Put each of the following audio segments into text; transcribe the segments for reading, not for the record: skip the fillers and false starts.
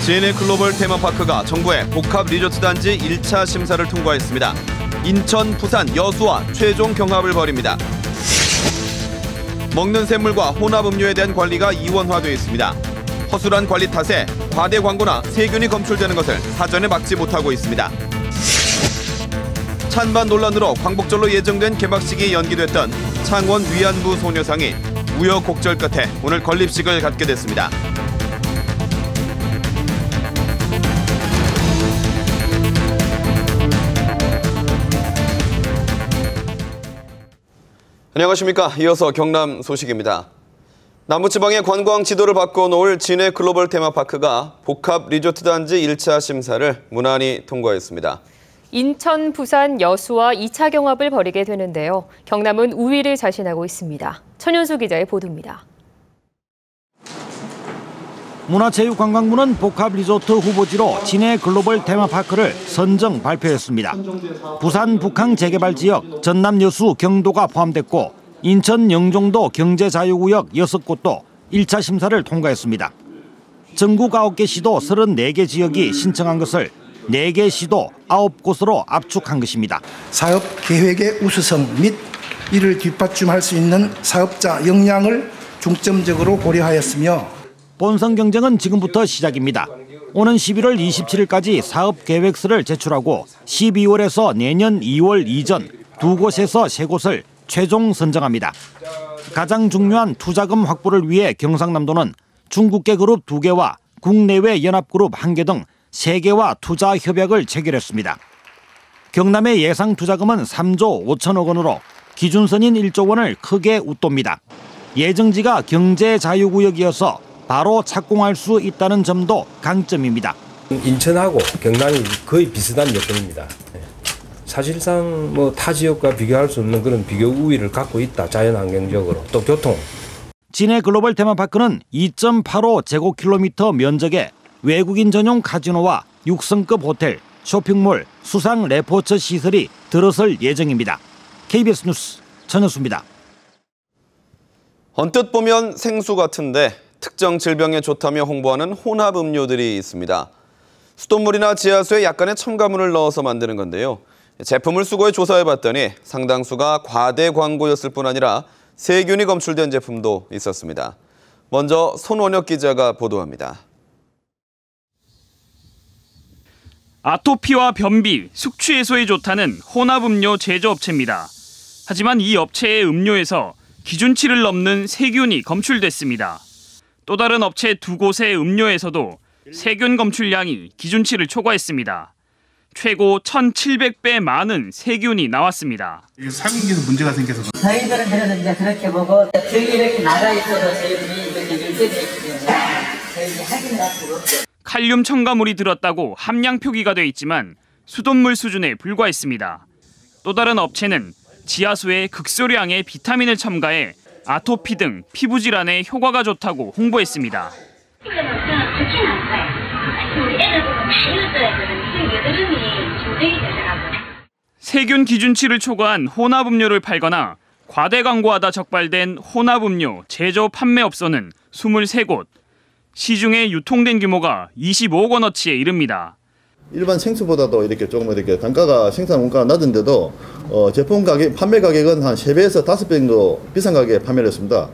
진해 글로벌 테마파크가 정부의 복합 리조트 단지 1차 심사를 통과했습니다. 인천, 부산, 여수와 최종 경합을 벌입니다. 먹는 샘물과 혼합 음료에 대한 관리가 이원화되어 있습니다. 허술한 관리 탓에 과대 광고나 세균이 검출되는 것을 사전에 막지 못하고 있습니다. 찬반 논란으로 광복절로 예정된 개막식이 연기됐던 창원 위안부 소녀상이 우여곡절 끝에 오늘 건립식을 갖게 됐습니다. 안녕하십니까. 이어서 경남 소식입니다. 남부지방의 관광 지도를 바꿔놓을 진해 글로벌 테마파크가 복합 리조트 단지 1차 심사를 무난히 통과했습니다. 인천, 부산, 여수와 2차 경합을 벌이게 되는데요. 경남은 우위를 자신하고 있습니다. 천윤수 기자의 보도입니다. 문화체육관광부는 복합 리조트 후보지로 진해 글로벌 테마파크를 선정 발표했습니다. 부산 북항 재개발 지역, 전남 여수 경도가 포함됐고 인천 영종도 경제자유구역 6곳도 1차 심사를 통과했습니다. 전국 9개 시도 34개 지역이 신청한 것을 4개 시도 9곳으로 압축한 것입니다. 사업 계획의 우수성 및 이를 뒷받침할 수 있는 사업자 역량을 중점적으로 고려하였으며 본선 경쟁은 지금부터 시작입니다. 오는 11월 27일까지 사업 계획서를 제출하고 12월에서 내년 2월 이전 2곳에서 3곳을 최종 선정합니다. 가장 중요한 투자금 확보를 위해 경상남도는 중국계 그룹 2개와 국내외 연합그룹 1개 등 3개와 투자 협약을 체결했습니다. 경남의 예상 투자금은 3조 5천억 원으로 기준선인 1조 원을 크게 웃돕니다. 예정지가 경제자유구역이어서 바로 착공할 수 있다는 점도 강점입니다. 인천하고 경남이 거의 비슷한 여건입니다. 사실상 타 지역과 비교할 수 없는 그런 비교 우위를 갖고 있다. 자연환경적으로 또 교통. 진해 글로벌 테마파크는 2.85 제곱킬로미터 면적에 외국인 전용 카지노와 6성급 호텔, 쇼핑몰, 수상 레포츠 시설이 들어설 예정입니다. KBS 뉴스 천현수입니다. 언뜻 보면 생수 같은데 특정 질병에 좋다며 홍보하는 혼합 음료들이 있습니다. 수돗물이나 지하수에 약간의 첨가물을 넣어서 만드는 건데요. 제품을 수거해 조사해봤더니 상당수가 과대 광고였을 뿐 아니라 세균이 검출된 제품도 있었습니다. 먼저 손원혁 기자가 보도합니다. 아토피와 변비, 숙취 해소에 좋다는 혼합음료 제조업체입니다. 하지만 이 업체의 음료에서 기준치를 넘는 세균이 검출됐습니다. 또 다른 업체 2곳의 음료에서도 세균 검출량이 기준치를 초과했습니다. 최고 1,700배 많은 세균이 나왔습니다. 살균기에서 문제가 생겨서 저희들은 그래서 이제 그렇게 보고 등이 이렇게 나가 있어서 세균이 이렇게 밀집돼 있거든요. 저희 확인 갖고 칼륨 첨가물이 들었다고 함량 표기가 돼 있지만 수돗물 수준에 불과했습니다. 또 다른 업체는 지하수에 극소량의 비타민을 첨가해 아토피 등 피부 질환에 효과가 좋다고 홍보했습니다. 세균 기준치를 초과한 혼합음료를 팔거나 과대 광고하다 적발된 혼합음료 제조 판매업소는 23곳, 시중에 유통된 규모가 25억 원어치에 이릅니다. 일반 생수보다도 이렇게 조금 이렇게 단가가 생산 원가가 낮은데도 제품 가격, 판매 가격은 한 3배에서 5배 정도 비싼 가격에 판매를 했습니다.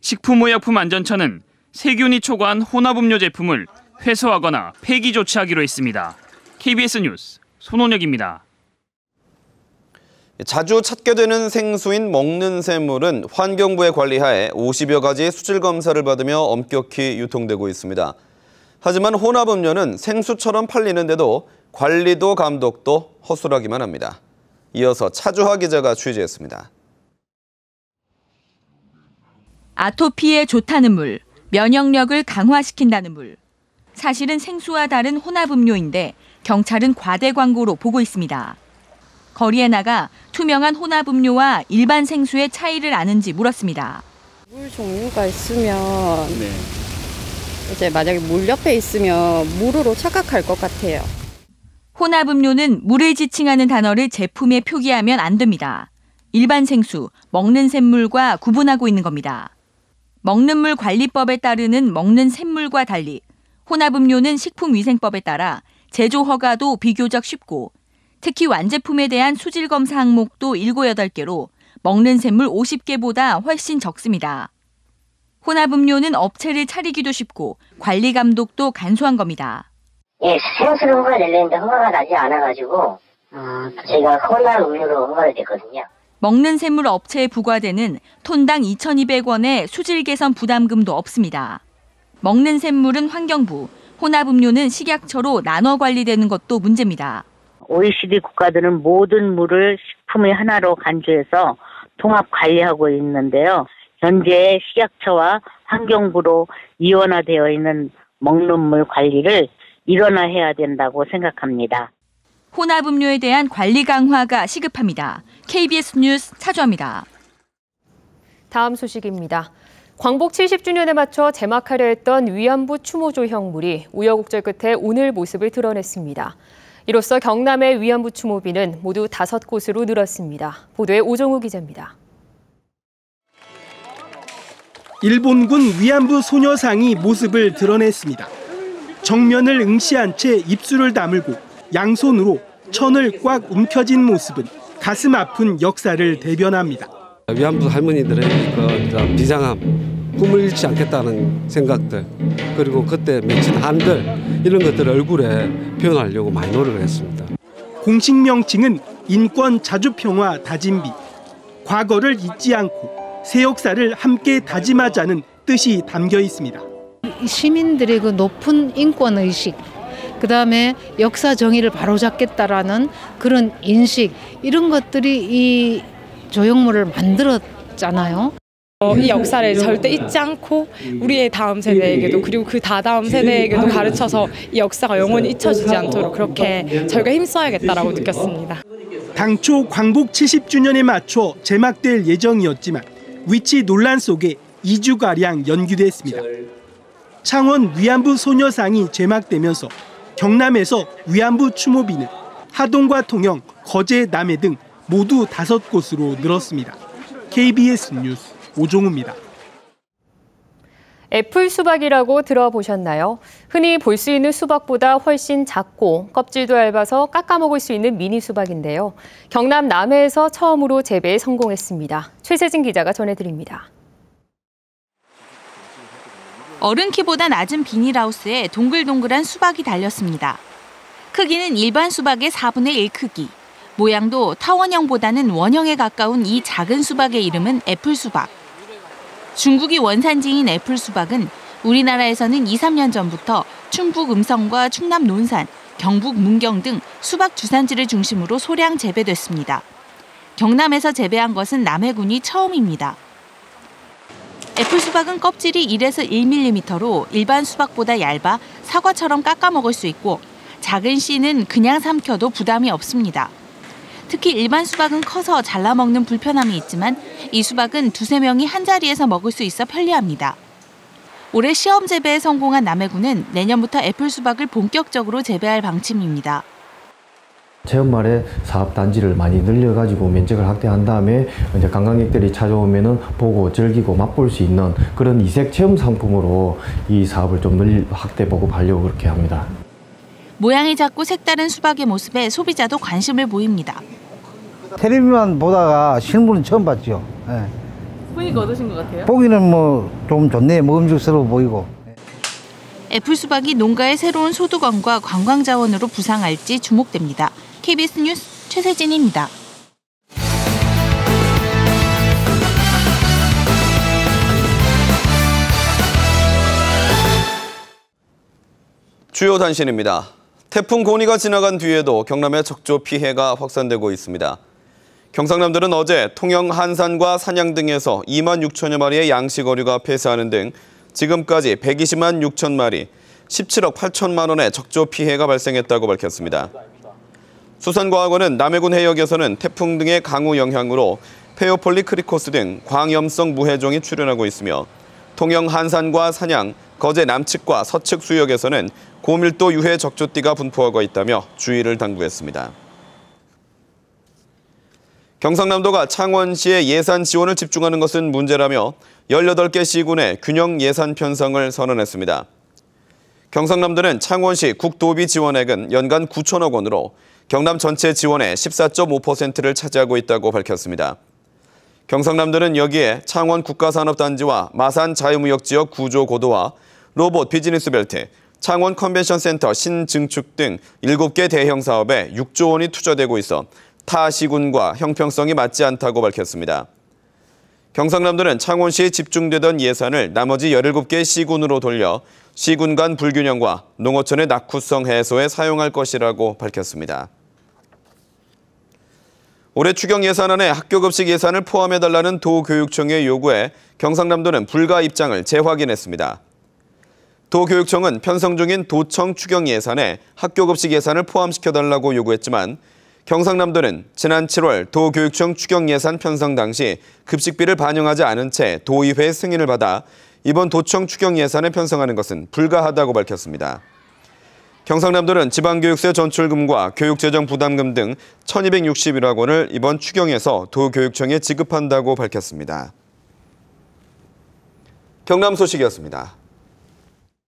식품의약품안전처는 세균이 초과한 혼합음료 제품을 회수하거나 폐기 조치하기로 했습니다. KBS 뉴스 손원혁입니다. 자주 찾게 되는 생수인 먹는 샘물은 환경부의 관리하에 50여 가지의 수질 검사를 받으며 엄격히 유통되고 있습니다. 하지만 혼합음료는 생수처럼 팔리는데도 관리도 감독도 허술하기만 합니다. 이어서 차주하 기자가 취재했습니다. 아토피에 좋다는 물, 면역력을 강화시킨다는 물. 사실은 생수와 다른 혼합음료인데 경찰은 과대 광고로 보고 있습니다. 거리에 나가 투명한 혼합음료와 일반 생수의 차이를 아는지 물었습니다. 물 종류가 있으면 이제 만약에 물 옆에 있으면 물으로 착각할 것 같아요. 혼합음료는 물을 지칭하는 단어를 제품에 표기하면 안 됩니다. 일반 생수, 먹는 샘물과 구분하고 있는 겁니다. 먹는 물 관리법에 따르는 먹는 샘물과 달리 혼합음료는 식품위생법에 따라 제조 허가도 비교적 쉽고 특히 완제품에 대한 수질 검사 항목도 7, 8개로 먹는 샘물 50개보다 훨씬 적습니다. 혼합음료는 업체를 차리기도 쉽고 관리 감독도 간소한 겁니다. 예, 생수를 허가를 내려는데 허가가 나지 않아가지고 저희가 혼합음료로 허가를 냈거든요. 먹는 샘물 업체에 부과되는 톤당 2,200원의 수질 개선 부담금도 없습니다. 먹는 샘물은 환경부, 혼합음료는 식약처로 나눠 관리되는 것도 문제입니다. OECD 국가들은 모든 물을 식품의 하나로 간주해서 통합 관리하고 있는데요. 현재 식약처와 환경부로 이원화되어 있는 먹는 물 관리를 일원화해야 된다고 생각합니다. 혼합음료에 대한 관리 강화가 시급합니다. KBS 뉴스 차주합니다. 다음 소식입니다. 광복 70주년에 맞춰 제막하려 했던 위안부 추모 조형물이 우여곡절 끝에 오늘 모습을 드러냈습니다. 이로써 경남의 위안부 추모비는 모두 5곳으로 늘었습니다. 보도에 오정우 기자입니다. 일본군 위안부 소녀상이 모습을 드러냈습니다. 정면을 응시한 채 입술을 다물고 양손으로 천을 꽉 움켜쥔 모습은 가슴 아픈 역사를 대변합니다. 위안부 할머니들의 그 비장함, 꿈을 잃지 않겠다는 생각들, 그리고 그때 맺힌 한들 이런 것들을 얼굴에 표현하려고 많이 노력을 했습니다. 공식 명칭은 인권 자주평화 다짐비. 과거를 잊지 않고 새 역사를 함께 다짐하자는 뜻이 담겨 있습니다. 시민들의 그 높은 인권 의식, 그다음에 역사 정의를 바로잡겠다라는 그런 인식, 이런 것들이 이 조형물을 만들었잖아요. 이 역사를 절대 잊지 않고 우리의 다음 세대에게도 그리고 그 다다음 세대에게도 가르쳐서 이 역사가 영원히 잊혀지지 않도록 그렇게 저희가 힘써야겠다라고 느꼈습니다. 당초 광복 70주년에 맞춰 제막될 예정이었지만 위치 논란 속에 2주가량 연기됐습니다. 창원 위안부 소녀상이 제막되면서 경남에서 위안부 추모비는 하동과 통영, 거제, 남해 등 모두 5곳으로 늘었습니다. KBS 뉴스 오종우입니다. 애플 수박이라고 들어보셨나요? 흔히 볼 수 있는 수박보다 훨씬 작고 껍질도 얇아서 깎아 먹을 수 있는 미니 수박인데요. 경남 남해에서 처음으로 재배에 성공했습니다. 최세진 기자가 전해드립니다. 어른 키보다 낮은 비닐하우스에 동글동글한 수박이 달렸습니다. 크기는 일반 수박의 4분의 1 크기. 모양도 타원형보다는 원형에 가까운 이 작은 수박의 이름은 애플수박. 중국이 원산지인 애플수박은 우리나라에서는 2, 3년 전부터 충북 음성과 충남 논산, 경북 문경 등 수박 주산지를 중심으로 소량 재배됐습니다. 경남에서 재배한 것은 남해군이 처음입니다. 애플수박은 껍질이 1에서 1mm로 일반 수박보다 얇아 사과처럼 깎아 먹을 수 있고 작은 씨는 그냥 삼켜도 부담이 없습니다. 특히 일반 수박은 커서 잘라 먹는 불편함이 있지만 이 수박은 2~3명이 한자리에서 먹을 수 있어 편리합니다. 올해 시험 재배에 성공한 남해군은 내년부터 애플 수박을 본격적으로 재배할 방침입니다. 체험말에 사업 단지를 많이 늘려가지고 면적을 확대한 다음에 이제 관광객들이 찾아오면은 보고 즐기고 맛볼 수 있는 그런 이색 체험 상품으로 이 사업을 좀 확대 보급하려고 그렇게 합니다. 모양이 작고 색다른 수박의 모습에 소비자도 관심을 보입니다. 텔레비만 보다가 실물은 처음 봤죠. 네. 보니까 어떠신 것 같아요? 보기는 뭐 좀 좋네, 먹음직스러워 보이고. 애플 수박이 농가의 새로운 소득원과 관광 자원으로 부상할지 주목됩니다. KBS 뉴스 최세진입니다. 주요 단신입니다. 태풍 고니가 지나간 뒤에도 경남의 적조 피해가 확산되고 있습니다. 경상남들은 어제 통영 한산과 산양 등에서 2만 6천여 마리의 양식어류가 폐사하는 등 지금까지 120만 6천 마리, 17억 8천만 원의 적조 피해가 발생했다고 밝혔습니다. 수산과학원은 남해군 해역에서는 태풍 등의 강우 영향으로 페오폴리크리코스 등 광염성 무해종이 출현하고 있으며 통영 한산과 산양, 거제 남측과 서측 수역에서는 고밀도 유해 적조띠가 분포하고 있다며 주의를 당부했습니다. 경상남도가 창원시의 예산 지원을 집중하는 것은 문제라며 18개 시군의 균형 예산 편성을 선언했습니다. 경상남도는 창원시 국도비 지원액은 연간 9천억 원으로 경남 전체 지원의 14.5%를 차지하고 있다고 밝혔습니다. 경상남도는 여기에 창원 국가산업단지와 마산 자유무역지역 구조 고도화, 로봇 비즈니스벨트, 창원 컨벤션센터 신증축 등 7개 대형 사업에 6조 원이 투자되고 있어 타 시군과 형평성이 맞지 않다고 밝혔습니다. 경상남도는 창원시에 집중되던 예산을 나머지 17개 시군으로 돌려 시군 간 불균형과 농어촌의 낙후성 해소에 사용할 것이라고 밝혔습니다. 올해 추경 예산안에 학교급식 예산을 포함해달라는 도교육청의 요구에 경상남도는 불가 입장을 재확인했습니다. 도교육청은 편성 중인 도청 추경 예산에 학교급식 예산을 포함시켜달라고 요구했지만 경상남도는 지난 7월 도교육청 추경 예산 편성 당시 급식비를 반영하지 않은 채 도의회 승인을 받아 이번 도청 추경 예산에 편성하는 것은 불가하다고 밝혔습니다. 경상남도는 지방교육세 전출금과 교육재정 부담금 등 1,261억 원을 이번 추경에서 도교육청에 지급한다고 밝혔습니다. 경남 소식이었습니다.